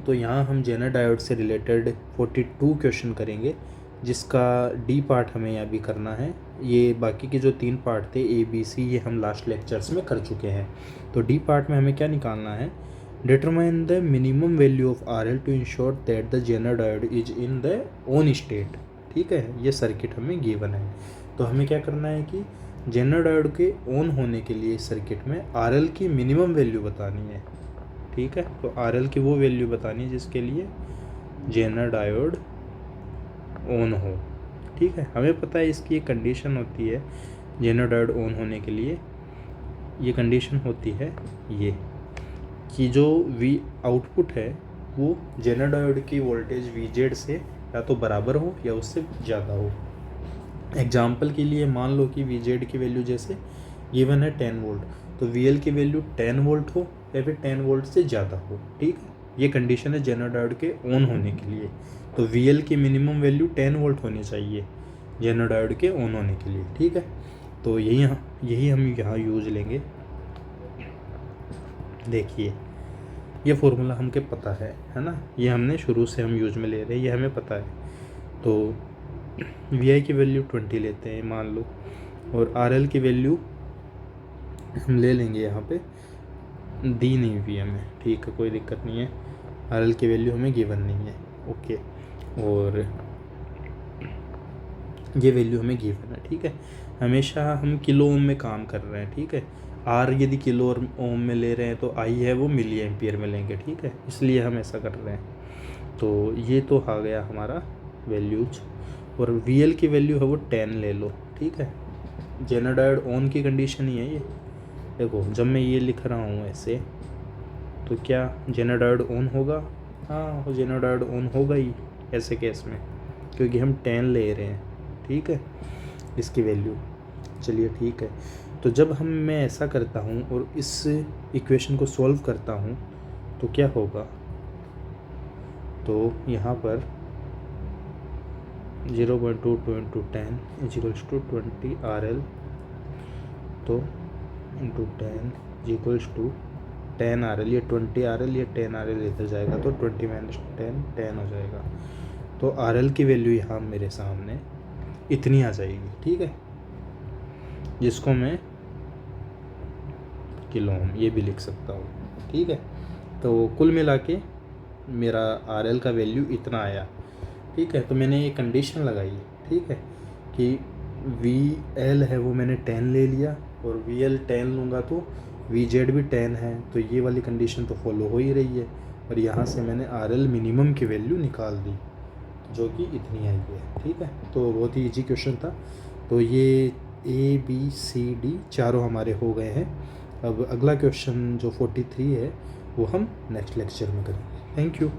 तो यहाँ हम जेनर डायोड से रिलेटेड 42 क्वेश्चन करेंगे, जिसका डी पार्ट हमें यहाँ भी करना है। ये बाकी के जो 3 पार्ट थे ए बी सी, ये हम लास्ट लेक्चर्स में कर चुके हैं। तो डी पार्ट में हमें क्या निकालना है, determine the minimum value of R L to ensure that the zener diode is in the on state. ठीक है, ये सर्किट हमें गिवन है। तो हमें क्या करना है कि जेनर डायोड के ऑन होने के लिए इस सर्किट में आर एल की मिनिमम वैल्यू बतानी है। ठीक है, तो आर एल की वो वैल्यू बतानी है जिसके लिए जेनर डायोड ऑन हो। ठीक है, हमें पता है इसकी एक कंडीशन होती है जेनर डायोड ऑन होने के लिए। ये कंडीशन होती है ये कि जो वी आउटपुट है वो जेनर डायोड की वोल्टेज वी जेड से या तो बराबर हो या उससे ज़्यादा हो। एग्जाम्पल के लिए मान लो कि वी जेड की वैल्यू जैसे गिवन है 10 वोल्ट, तो वी एल की वैल्यू 10 वोल्ट हो या फिर 10 वोल्ट से ज़्यादा हो। ठीक है, ये कंडीशन है जेनर डायोड के ऑन होने के लिए। तो वी एल की मिनिमम वैल्यू 10 वोल्ट होनी चाहिए जेनर डायोड के ऑन होने के लिए। ठीक है, तो यही हम यहाँ यूज लेंगे। देखिए, ये फॉर्मूला हमके पता है ना, ये हमने शुरू से हम यूज में ले रहे हैं, ये हमें पता है। तो वी आई की वैल्यू 20 लेते हैं मान लो, और आर एल की वैल्यू हम ले लेंगे, यहाँ पे दी नहीं हुई हमें। ठीक है, कोई दिक्कत नहीं है, आर एल की वैल्यू हमें गिवन नहीं है। ओके, और ये वैल्यू हमें गिवन है। ठीक है, हमेशा हम किलो ओम में काम कर रहे हैं। ठीक है, आर यदि किलो ओम में ले रहे हैं तो आई है वो मिली एम्पियर में लेंगे। ठीक है, इसलिए हम ऐसा कर रहे हैं। तो ये तो आ गया हमारा वैल्यूज, और वी एल की वैल्यू है वो 10 ले लो। ठीक है, जेनर डायोड ऑन की कंडीशन ही है ये। देखो, जब मैं ये लिख रहा हूँ ऐसे, तो क्या जेनर डायोड ऑन होगा? हाँ, वो जेनर डायोड ऑन होगा ही ऐसे केस में, क्योंकि हम 10 ले रहे हैं। ठीक है, इसकी वैल्यू। चलिए ठीक है, तो जब मैं ऐसा करता हूँ और इस इक्वेशन को सॉल्व करता हूँ तो क्या होगा, तो यहाँ पर 0.2 × 10 = 20 RL, तो इंटू 10 = 10 RL। ये 20 RL, ये 10 RL इधर जाएगा तो 20 - 10 10 हो जाएगा। तो RL की वैल्यू यहाँ मेरे सामने इतनी आ जाएगी। ठीक है, जिसको मैं किलो ओम ये भी लिख सकता हूँ। ठीक है, तो कुल मिला के मेरा RL का वैल्यू इतना आया। ठीक है, तो मैंने ये कंडीशन लगाई। ठीक है, कि VL है वो मैंने 10 ले लिया, और VL 10 लूँगा तो VZ भी 10 है, तो ये वाली कंडीशन तो फॉलो हो ही रही है। और यहाँ से मैंने RL मिनिमम की वैल्यू निकाल दी, जो कि इतनी आई है। ठीक है, तो बहुत ही ईजी क्वेश्चन था। तो ये A B C D चारों हमारे हो गए हैं। अब अगला क्वेश्चन जो 43 है वो हम नेक्स्ट लेक्चर में करेंगे। Thank you.